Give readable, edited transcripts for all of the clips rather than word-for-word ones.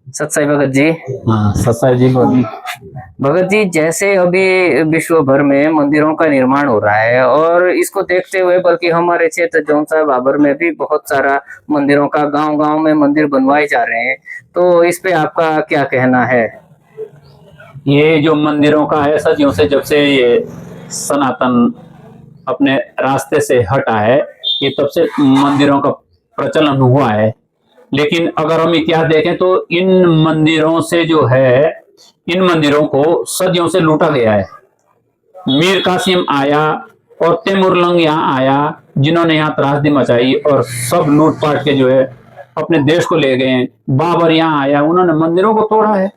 सत्साई भगत जी। हाँ सत्साई जी बोलिए। भगत जी, जैसे अभी विश्व भर में मंदिरों का निर्माण हो रहा है और इसको देखते हुए बल्कि हमारे क्षेत्र जौनसा बाबर में भी बहुत सारा मंदिरों का गांव-गांव में मंदिर बनवाए जा रहे हैं। तो इस पे आपका क्या कहना है? ये जो मंदिरों का है, सदियों से जब से ये सनातन अपने रास्ते से हटा है, ये तब से मंदिरों का प्रचलन हुआ है। लेकिन अगर हम इतिहास देखें तो इन मंदिरों से जो है, इन मंदिरों को सदियों से लूटा गया है। मीर कासिम आया और तैमूरलंग यहाँ आया, जिन्होंने यहाँ त्रासदी मचाई और सब लूटपाट के जो है अपने देश को ले गए। बाबर यहाँ आया, उन्होंने मंदिरों को तोड़ा है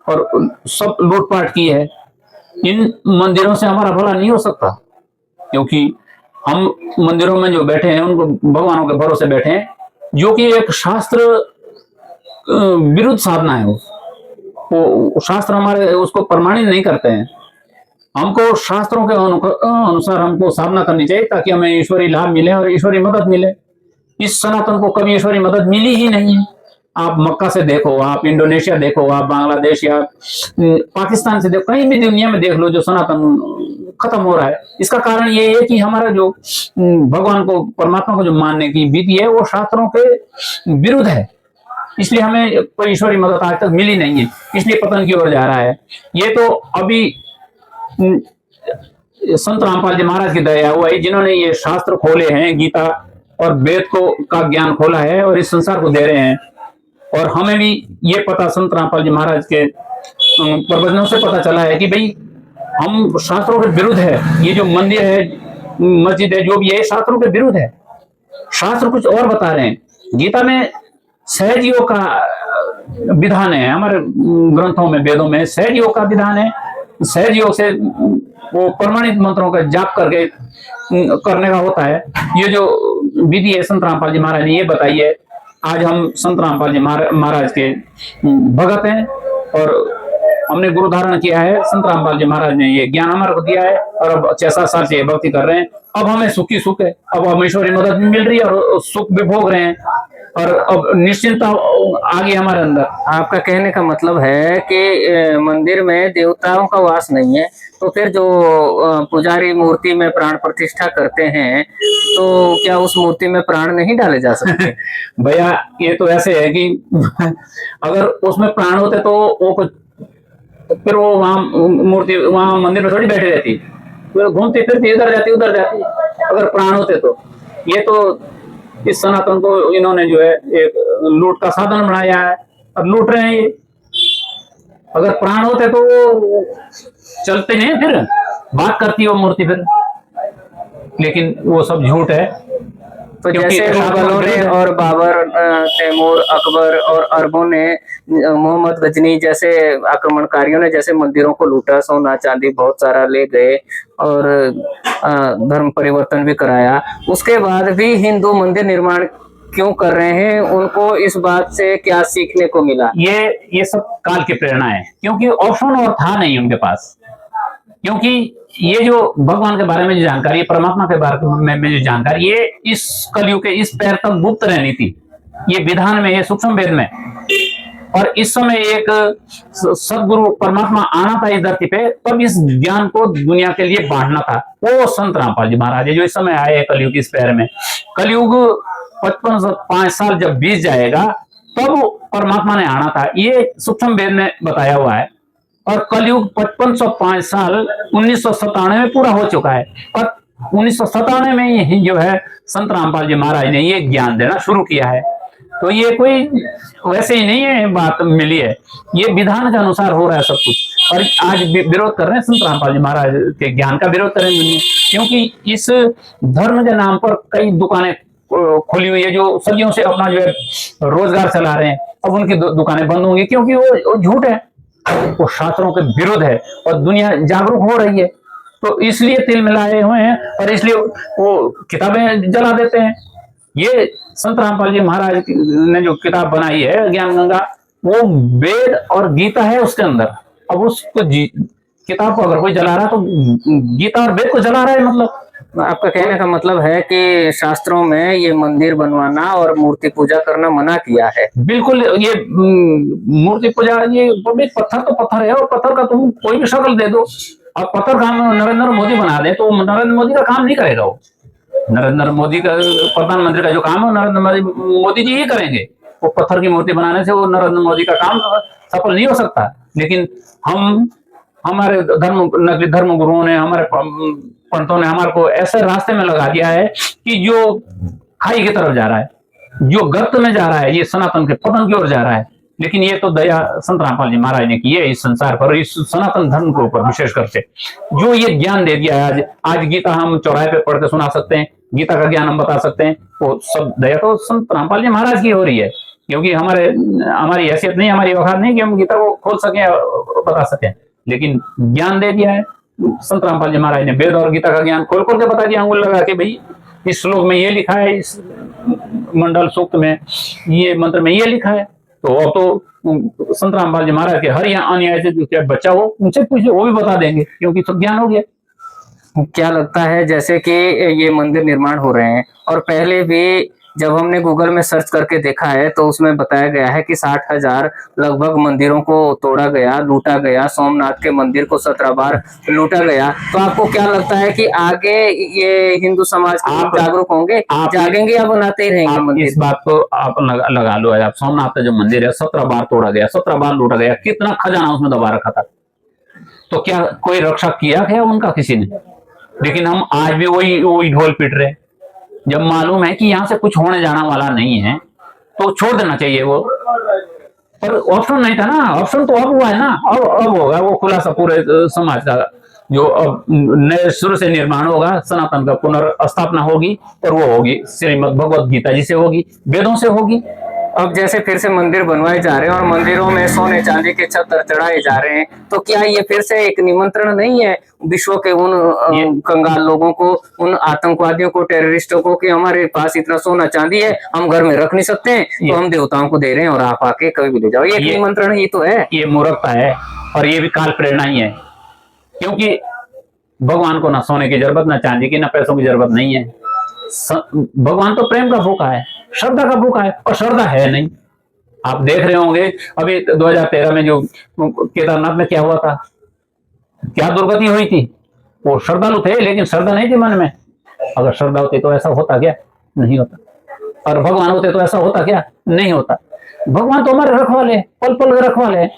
और सब लूटपाट की है। इन मंदिरों से हमारा भला नहीं हो सकता, क्योंकि हम मंदिरों में जो बैठे हैं उनको भगवानों के भरोसे बैठे हैं, जो कि एक शास्त्र विरुद्ध साधना है। वो शास्त्र हमारे उसको प्रमाणित नहीं करते हैं। हमको शास्त्रों के अनुसार हमको साधना करनी चाहिए ताकि हमें ईश्वरी लाभ मिले और ईश्वरी मदद मिले। इस सनातन को कभी ईश्वरी मदद मिली ही नहीं है। आप मक्का से देखो, आप इंडोनेशिया देखो, आप बांग्लादेश या पाकिस्तान से देखो, कहीं भी दुनिया में देख लो जो सनातन खत्म हो रहा है। इसका कारण ये है कि हमारा जो भगवान को, परमात्मा को जो मानने की विधि है वो शास्त्रों के विरुद्ध है। इसलिए हमें कोई ईश्वरी मदद आज तक मिली नहीं है, इसलिए पतन की ओर जा रहा है। ये तो अभी संत रामपाल जी महाराज की दया हुआ है, जिन्होंने ये शास्त्र खोले हैं, गीता और वेद को का ज्ञान खोला है और इस संसार को दे रहे हैं। और हमें भी ये पता संत रामपाल जी महाराज के प्रवचनों से पता चला है कि भाई हम शास्त्रों के विरुद्ध है। ये जो मंदिर है, मस्जिद है, जो भी है, शास्त्रों के विरुद्ध है। शास्त्र कुछ और बता रहे हैं। गीता में सहज योग का विधान है, हमारे ग्रंथों में, वेदों में सहज योग का विधान है। सहज योग से वो प्रमाणित मंत्रों का जाप करके करने का होता है। ये जो विधि है संत रामपाल जी महाराज ने ये बताई है। आज हम संत रामपाल जी महाराज के भगत हैं और हमने गुरु धारण किया है। संत रामपाल जी महाराज ने ये ज्ञान हमारे को दिया है और अब 6-7 साल से भक्ति कर रहे हैं। अब हमें सुखी सुख है, अब हमें ईश्वरी मदद मिल रही है और सुख भी भोग रहे हैं और अब निश्चिंतता आ गई हमारे अंदर। आपका कहने का मतलब है कि मंदिर में देवताओं का वास नहीं है, तो फिर जो पुजारी मूर्ति में प्राण प्रतिष्ठा करते हैं, तो क्या उस मूर्ति में प्राण नहीं डाले जा सकते? भैया ये तो ऐसे है कि अगर उसमें प्राण होते तो वो कुछ, फिर वो वहां मूर्ति वहां मंदिर में थोड़ी बैठी रहती, फिर घूमती फिरती, इधर जाती उधर जाती। अगर प्राण होते तो ये तो इस सनातन को इन्होंने जो है एक लूट का साधन बनाया है, अब लूट रहे हैं ये। अगर प्राण होते तो वो चलते नहीं, फिर बात करती वो मूर्ति फिर, लेकिन वो सब झूठ है। तो जैसे मुगलों ने और बाबर, तैमूर, अकबर और अरबों ने, मोहम्मद गजनी जैसे आक्रमणकारियों ने जैसे मंदिरों को लूटा, सोना चांदी बहुत सारा ले गए और धर्म परिवर्तन भी कराया, उसके बाद भी हिंदू मंदिर निर्माण क्यों कर रहे हैं? उनको इस बात से क्या सीखने को मिला? ये सब काल की प्रेरणा है, क्योंकि ऑप्शन और था नहीं उनके पास। क्योंकि ये जो भगवान के बारे में जो जानकारी, परमात्मा के बारे में जो जानकारी, ये इस कलयुग के इस पैर तक गुप्त रहनी थी। ये विधान में, ये सूक्ष्म वेद में। और इस समय एक सदगुरु परमात्मा आना था इस धरती पे, तब इस ज्ञान को दुनिया के लिए बांटना था। वो संत रामपाल जी महाराज जो इस समय आए कलयुग इस पैर में। कलयुग 55 साल जब बीत जाएगा तब परमात्मा ने आना था, ये सूक्ष्म वेद में बताया हुआ है। और कलयुग 5505 साल 1997 में पूरा हो चुका है और 1997 में ही जो है संत रामपाल जी महाराज ने ये ज्ञान देना शुरू किया है। तो ये कोई वैसे ही नहीं है बात मिली है, ये विधान के अनुसार हो रहा है सब कुछ। और आज विरोध कर रहे हैं संत रामपाल जी महाराज के ज्ञान का विरोध कर रहे हैं दुनिया, क्योंकि इस धर्म के नाम पर कई दुकानें खुली हुई है जो सदियों से अपना जो है रोजगार चला रहे हैं। अब उनकी दुकानें बंद होंगी क्योंकि वो झूठ है, वो शास्त्रों के विरुद्ध है और दुनिया जागरूक हो रही है। तो इसलिए तिल मिलाए हुए हैं और इसलिए वो किताबें जला देते हैं। ये संत रामपाल जी महाराज ने जो किताब बनाई है ज्ञान गंगा, वो वेद और गीता है उसके अंदर। अब उसको किताब को अगर कोई जला रहा है तो गीता और वेद को जला रहा है, मतलब आपका कहने का मतलब है कि शास्त्रों में ये मंदिर बनवाना और मूर्ति पूजा करना मना किया है। बिल्कुल, ये मूर्ति पूजा, ये पब्लिक, पत्थर तो पत्थर है, और पत्थर का तुम कोई भी शक्ल दे दो। अब पत्थर का हम नरेंद्र मोदी बना दे तो नरेंद्र मोदी का काम नहीं करेगा वो। नरेंद्र मोदी का, प्रधानमंत्री का जो काम है नरेंद्र मोदी जी ही करेंगे। वो पत्थर की मूर्ति बनाने से वो नरेंद्र मोदी का काम सफल नहीं हो सकता। लेकिन हम, हमारे धर्म, नकली धर्म गुरुओं ने, हमारे पंडितों ने हमारे को ऐसे रास्ते में लगा दिया है कि जो खाई की तरफ जा रहा है, जो गर्त में जा रहा है, ये सनातन के पतन की ओर जा रहा है। लेकिन ये तो दया संत रामपाल जी महाराज ने की है इस संसार पर, इस सनातन धर्म के ऊपर विशेष कर से, जो ये ज्ञान दे दिया है। आज गीता हम चौराहे पे पढ़ के सुना सकते हैं, गीता का ज्ञान हम बता सकते हैं, वो सब दया तो संत रामपाल जी महाराज की हो रही है। क्योंकि हमारी हैसियत नहीं, हमारी औकात नहीं कि हम गीता को खोल सकें और बता सकें, लेकिन ज्ञान दे दिया है संत रामपाल जी महाराज ने। वेद और गीता का ज्ञान खोल खोल के बता दिया, अंगुल लगा के, भाई इस श्लोक में ये लिखा है, इस मंडल सूक्त में, ये मंत्र में ये लिखा है। तो अब तो संत रामपाल जी महाराज के हर यहाँ अन्याय से जो बच्चा हो उनसे पूछे, वो भी बता देंगे, क्योंकि सब ज्ञान हो गया। क्या लगता है जैसे कि ये मंदिर निर्माण हो रहे हैं, और पहले भी जब हमने गूगल में सर्च करके देखा है तो उसमें बताया गया है कि 60,000 लगभग मंदिरों को तोड़ा गया, लूटा गया, सोमनाथ के मंदिर को 17 बार लूटा गया। तो आपको क्या लगता है कि आगे ये हिंदू समाज के लोग जागरूक होंगे, जागेंगे, या बनाते ही रहेंगे मंदिर? इस बात को आप लगा लो, आप सोमनाथ का जो मंदिर है 17 बार तोड़ा गया, 17 बार लूटा गया, कितना खजाना उसमें दबा रखा था, तो क्या कोई रक्षा किया क्या उनका किसी ने? लेकिन हम आज भी वही ढोल पीट रहे। जब मालूम है कि यहाँ से कुछ होने जाना वाला नहीं है तो छोड़ देना चाहिए वो, पर ऑप्शन नहीं था ना। ऑप्शन तो अब हुआ है ना, अब होगा वो खुलासा पूरे समाज का, जो अब नए शुरू से निर्माण होगा, सनातन का पुनर्स्थापना होगी, और वो होगी श्रीमद् भगवत गीता जी से होगी, वेदों से होगी। अब जैसे फिर से मंदिर बनवाए जा रहे हैं और मंदिरों में सोने चांदी के छत्र चढ़ाए जा रहे हैं, तो क्या ये फिर से एक निमंत्रण नहीं है विश्व के उन कंगाल लोगों को, उन आतंकवादियों को, टेररिस्टों को, कि हमारे पास इतना सोना चांदी है, हम घर में रख नहीं सकते हैं, तो हम देवताओं को दे रहे हैं और आप आके कभी भी ले जाओ? ये निमंत्रण ही तो है। ये मूर्खता है, और ये भी काल प्रेरणा ही है। क्योंकि भगवान को ना सोने की जरूरत, ना चांदी की, ना पैसों की जरूरत नहीं है। भगवान तो प्रेम का भूखा है, श्रद्धा का भूखा है, और श्रद्धा है नहीं। आप देख रहे होंगे अभी 2013 में जो केदारनाथ में क्या हुआ था, क्या दुर्गति हुई थी। वो श्रद्धालु थे लेकिन श्रद्धा नहीं थी मन में। अगर श्रद्धा होती तो ऐसा होता क्या? नहीं होता। और भगवान होते तो ऐसा होता क्या? नहीं होता। भगवान तो हमारे रखवाले, पल पल के रखवाले।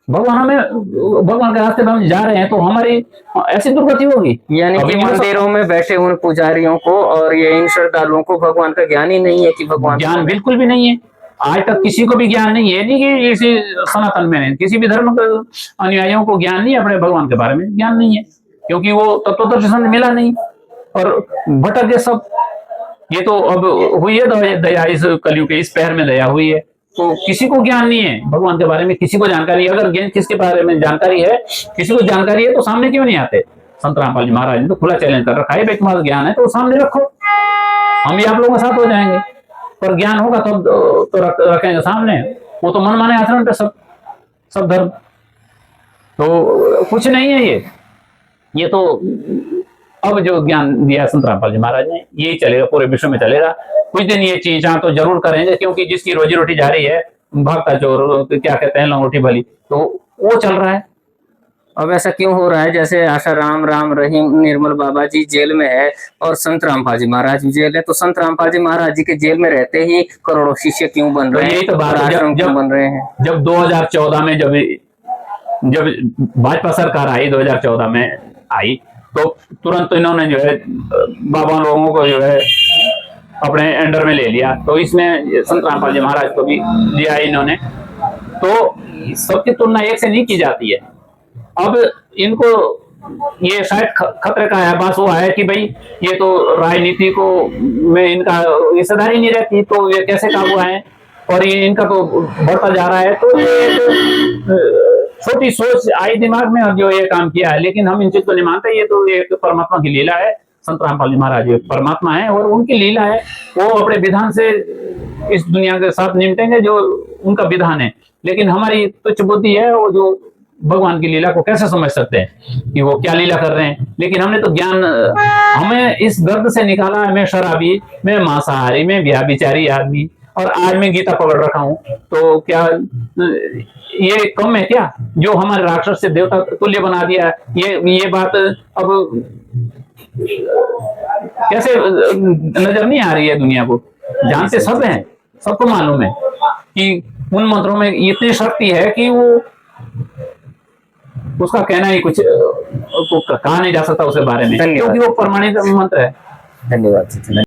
भगवान के रास्ते में हम जा रहे हैं तो हमारी ऐसी दुर्गति होगी। यानी कि मंदिरों में बैठे हुए पुजारियों को और ये इन श्रद्धालुओं को भगवान का ज्ञान ही नहीं है कि भगवान, ज्ञान बिल्कुल भी नहीं है। आज तक किसी को भी ज्ञान नहीं है, नहीं कि इसी सनातन में नहीं, किसी भी धर्म के अनुयायियों को ज्ञान नहीं है, अपने भगवान के बारे में ज्ञान नहीं है, क्योंकि वो तत्वदर्शन मिला नहीं और भटक गए सब। ये तो अब हुई है दया, इस कलयुग के इस पहर में दया हुई है। तो किसी को ज्ञान नहीं है भगवान के बारे में, किसी को जानकारी है। अगर ज्ञान किसके बारे में जानकारी है, किसी को जानकारी है, तो सामने क्यों नहीं आते? संत रामपाल जी महाराज ने तो खुला चैलेंज कर रखा है, भाई तुम्हारा ज्ञान है तो सामने रखो, हम भी आप लोगों के साथ हो जाएंगे। पर ज्ञान होगा तो रखेंगे सामने। वो तो मन माने आचरण पे सब धर्म, तो कुछ नहीं है ये तो अब जो ज्ञान दिया संत रामपाल जी महाराज ने, यही चलेगा, पूरे विश्व में चलेगा। कुछ दिन ये चीज तो जरूर करेंगे, क्योंकि जिसकी रोजी रोटी जा रही है, भागता चोर क्या कहते हैं, लंगोटी भली, तो वो चल रहा है। अब ऐसा क्यों हो रहा है? जैसे आशाराम, राम रहीम, निर्मल बाबा जी जेल में है और संत रामपाल जी महाराज भी जेल है, तो संत रामपाल जी महाराज जी के जेल में रहते ही करोड़ों शिष्य क्यों बन रहे हैं? यही तो बात है, क्यों बन रहे हैं? जब 2014 में जब भाजपा सरकार आई, 2014 में आई, तो तुरंत इन्होंने जो है बाबा लोगों को जो है अपने अंडर में ले लिया। तो इसमें संत रामपाल जी महाराज को भी लिया इन्होंने। तो सबकी तुलना एक से नहीं की जाती है। अब इनको ये शायद खतरे का आभास हुआ है कि भाई ये तो राजनीति को में इनका हिस्सेदारी नहीं रहती, तो ये कैसे काबू आए, और ये इनका तो बढ़ता जा रहा है। तो ये छोटी सोच आई दिमाग में और जो ये काम किया है। लेकिन हम इन चीज को नहीं मानते, ये तो एक परमात्मा की लीला है। संत रामपाल जी महाराज परमात्मा है और उनकी लीला है, वो अपने विधान से इस दुनिया के साथ निपटेंगे, जो उनका विधान है। लेकिन हमारी तुच्छ बुद्धि है, वो जो भगवान की लीला को कैसे समझ सकते हैं कि वो क्या लीला कर रहे हैं। लेकिन हमने तो ज्ञान, हमें इस गर्द से निकाला है, मैं शराबी, मैं मांसाहारी, मैं व्यभिचारी आदमी, और आज मैं गीता पकड़ रखा हूं, तो क्या ये कम है क्या? जो हमारे राक्षस से देवता तुल्य बना दिया, ये बात अब कैसे नजर नहीं आ रही है दुनिया को? जानते सब हैं, सबको मालूम है कि उन मंत्रों में इतनी शक्ति है कि वो, उसका कहना ही कुछ कहा नहीं जा सकता उसके बारे में, धन्यवाद। क्योंकि वो प्रमाणित मंत्र है। धन्यवाद।